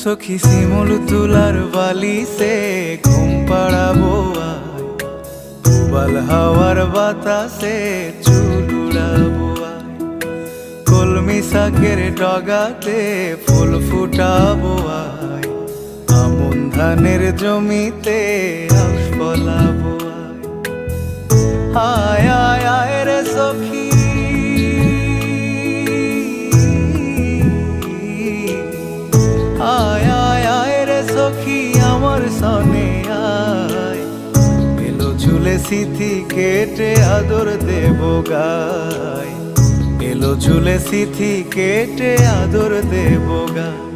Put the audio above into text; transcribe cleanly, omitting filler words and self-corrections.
সখী শিমুল তুলার বালিশে ঘুম পাড়াবো আয়, উবাল হাওয়ার বাতাসে চুল উড়াবো আয়, কলমি শাকের ডগাতে ফুল ফুটাবো আয়, আমন ধানের জমিতে আউশ ফলাবো আয়। আয় আয় আয় রে সখী, আয় আয় আয় রে সখী আমার সনে আয়, এলো ঝুলে সিথি কেটে আদর দেব গায়, এলো ঝুলে সিথি কেটে আদর দেব গায়।